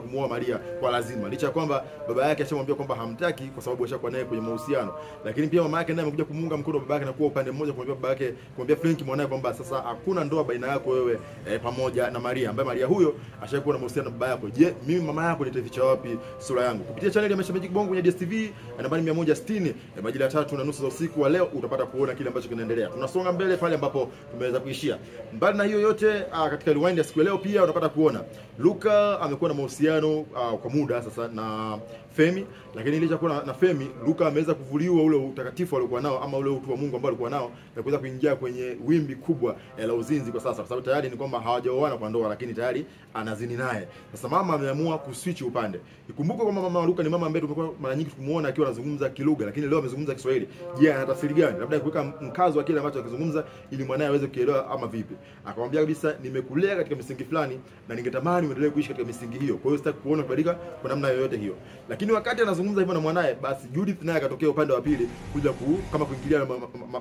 kumuoa Maria kwa lazima. Licha kwamba baba yake ashamwambia kwamba hamtaki kwa sababu ashakuwa naye kwenye mahusiano. Lakini pia mama yake naye amekuja kumuunga mkono baba yake na kuwa upande mmoja, kumwambia baba yake, kumwambia Frank mwanae kwamba sasa hakuna ndoa baina yako wewe pamoja na Maria, ambaye Maria huyo ashakuwa na mahusiano na baba yako. Je, mimi mama yako nitaficha wapi sura yangu? Kupitia channel ya Maisha Magic Bongo kwenye DStv nambari 160 majira ya 3:30 za usiku wa leo utapata kuona kile ambacho kinaendelea. Tunasonga mbele pale ambapo tumeweza kuishia. Mbali na hiyo yote, katika rewind ya siku ya leo pia unapata kuona Luka amekuwa na mahusiano kwa muda sasa na Femi, lakini licha kuwa na Femi, Luka ameweza kuvuliwa ule utakatifu aliokuwa nao ama ule utu wa Mungu ambao alikuwa nao na kuweza kuingia kwenye wimbi kubwa la uzinzi kwa sasa, kwa sababu tayari ni kwamba hawajaoana kwa ndoa, lakini tayari anazini naye. Sasa mama ameamua kuswitch upande. Ikumbuke kwamba mama Luka ni mama ambaye tumekuwa mara nyingi tukumuona akiwa anazungumza kilugha, lakini leo amezungumza Kiswahili. Je, ana tafsiri gani? Labda kuweka mkazo wa kile ambacho akizungumza ili mwanae aweze kuelewa ama vipi. Akamwambia kabisa, nimekulea katika misingi fulani na ningetamani uendelee kuishi katika misingi hiyo. Kwa hiyo sitaki kuona kubadilika kwa namna yoyote hiyo. Lakini wakati anazungumza hivyo na mwanae, basi Judith naye akatokea upande wa pili kuja kama kuingilia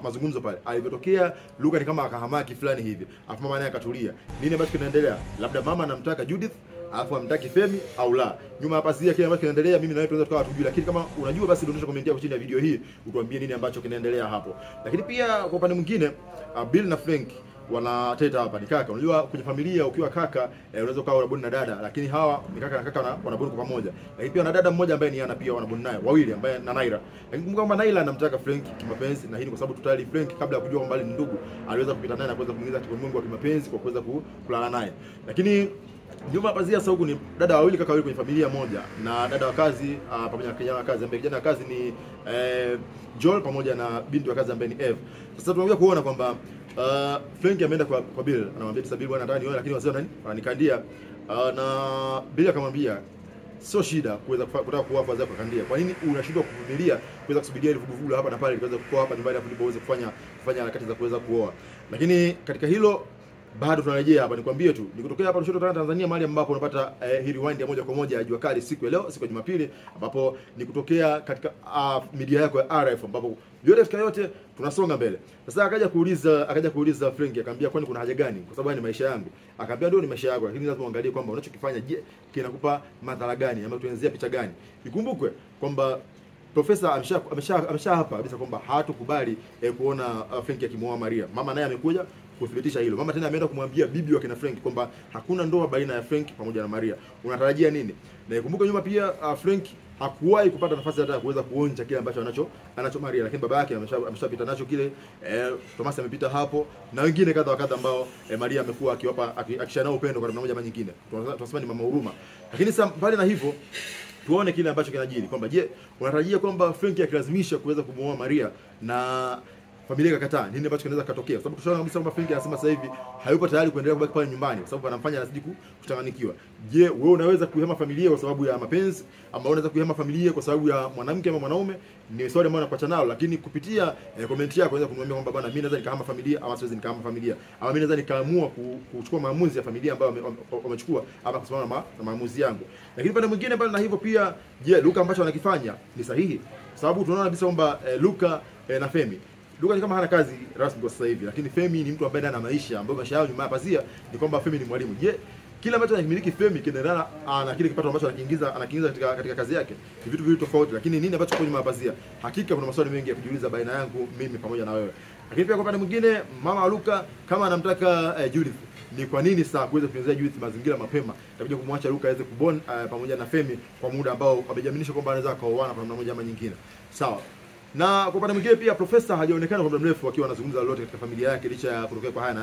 mazungumzo pale. Alivyotokea Luka ni kama akahamaki fulani hivi. Afu mama naye akatulia. Nini ambacho kinaendelea? Labda mama anamtaka Judith alafu amtaki Femi au la. Nyuma hapa kile ambacho kinaendelea mimi na wewe tunaweza tukawa tujui, lakini kama unajua basi dondosha comment yako chini ya video hii utuambie nini ambacho kinaendelea hapo. Lakini pia kwa upande mwingine Bill na Frank wanateta hapa. Ni kaka, unajua kwenye familia ukiwa kaka unaweza ukawa unaboni na dada, lakini hawa ni kaka na kaka wanaboni kwa pamoja. Lakini pia na dada mmoja ambaye ni Ana pia wanaboni naye wawili, ambaye na Naira. Lakini kumbuka kwamba Naira anamtaka Frank kimapenzi, na hii ni kwa sababu tayari Frank kabla ya kujua kwamba ni ndugu aliweza kupita naye na kuweza kuingiza katika ulimwengu wa kimapenzi kwa kuweza kulala naye. Lakini nyuma pazia sasa huku ni dada wawili kaka wawili kwenye familia moja, na dada wa kazi pamoja na kijana wa kazi, ambaye kijana wa kazi ni Joel pamoja na binti wa kazi ambaye ni Eve. Sasa tunakuja kuona kwamba Frank ameenda kwa Bill, anamwambia sasa Bill bwana nataka nione, lakini wazee wananikandia, na Bill akamwambia sio shida kuweza kutaka kuoa wazee kwa kandia. Kwa nini unashindwa kuvumilia kuweza kusubiria ile vuguvugu hapa na pale kuweza kuoa hapa nyumbani hapo ndipo uweze kufanya harakati za kuweza kuoa. Lakini katika hilo bado tunarejea hapa, nikwambie tu nikutokea hapa Lushoto Tanzania, mahali ambapo unapata hii rewind ya moja kwa moja ya Jua Kali siku ya leo, siku ya Jumapili, ambapo nikutokea katika media yako ya RF, ambapo yote tunasonga mbele. Sasa akaja kuuliza Frank, akamwambia kwani kuna haja gani? Kwa sababu ni maisha yangu. Akamwambia ndio ni maisha yako, lakini lazima uangalie kwamba unachokifanya je, kinakupa madhara gani ama tuanzia picha gani. Ikumbukwe kwamba Profesa amesha hapa kabisa kwamba hatukubali kuona Frank akimwoa Maria. Mama naye amekuja kuthibitisha hilo. Mama tena ameenda kumwambia bibi wa kina Frank kwamba hakuna ndoa baina ya Frank pamoja na Maria. Unatarajia nini? Na ikumbuke nyuma pia Frank hakuwahi kupata nafasi hata ya kuweza kuonja kile ambacho anacho Maria, lakini baba yake ameshapita nacho kile. Thomas amepita hapo na wengine kadha wa kadha ambao Maria amekuwa akiwapa akishana upendo kwa namna moja ama nyingine. Tunasema ni mama huruma. Lakini sasa mbali na hivyo tuone kile ambacho kinajiri kwamba je, unatarajia kwamba Frank akilazimisha kuweza kumuoa Maria na familia ikakataa, nini ambacho kinaweza kutokea? Kwa sababu tunaona kabisa kwamba Frank anasema sasa hivi hayupo tayari kuendelea kubaki pale nyumbani kwa sababu anamfanya anazidi kuchanganyikiwa. Je, wewe unaweza kuihama familia kwa sababu ya mapenzi ama unaweza kuihama familia kwa sababu ya mwanamke ama mwanaume? Ni swali ambalo nakuacha nalo, lakini kupitia comment yako unaweza kumwambia kwamba bwana, mimi naweza nikahama familia ama siwezi nikahama familia, ama mimi naweza nikaamua kuchukua maamuzi ya familia ambayo wamechukua ama kusimama na maamuzi yangu. Lakini pande mwingine bali na hivyo pia, je, Luka ambacho anakifanya ni sahihi? Kwa sababu tunaona kabisa kwamba Luka na Femi, Luka ni kama hana kazi rasmi kwa sasa hivi, lakini Femi ni mtu ambaye ana maisha, ambaye maisha yao nyuma ya pazia ni kwamba Femi ni mwalimu. Je, kile ambacho anakimiliki Femi kinaendana na kile kipato ambacho anakiingiza katika kazi yake? Ni vitu viwili tofauti, lakini nini ambacho kwa nyuma ya pazia? Hakika kuna maswali mengi ya kujiuliza baina yangu mimi pamoja na wewe. Lakini pia kwa upande mwingine, mama wa Luka kama anamtaka Judith, ni kwa nini sasa kuweza kuanzia Judith mazingira mapema itakuja kumwacha Luka aweze kubond pamoja na Femi kwa muda ambao wamejaminisha kwamba anaweza akaoana kwa namna moja ama nyingine. Sawa. Na kwa upande mwingine pia Profesa hajaonekana kwa muda mrefu akiwa anazungumza lolote katika familia yake, licha ya kutokea kwa haya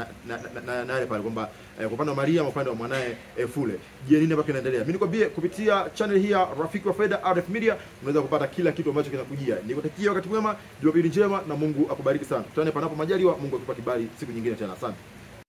na yale pale kwamba kwa upande wa Maria na upande wa mwanae Fule. Je, nini ambacho kinaendelea? Mimi nikwambie kupitia channel hii ya Rafiki wa Faida RF Media unaweza kupata kila kitu ambacho kinakujia. Nikutakia wakati mwema, Jumapili njema na Mungu akubariki sana. Tutane panapo majaliwa, Mungu akupe kibali siku nyingine tena. Asante.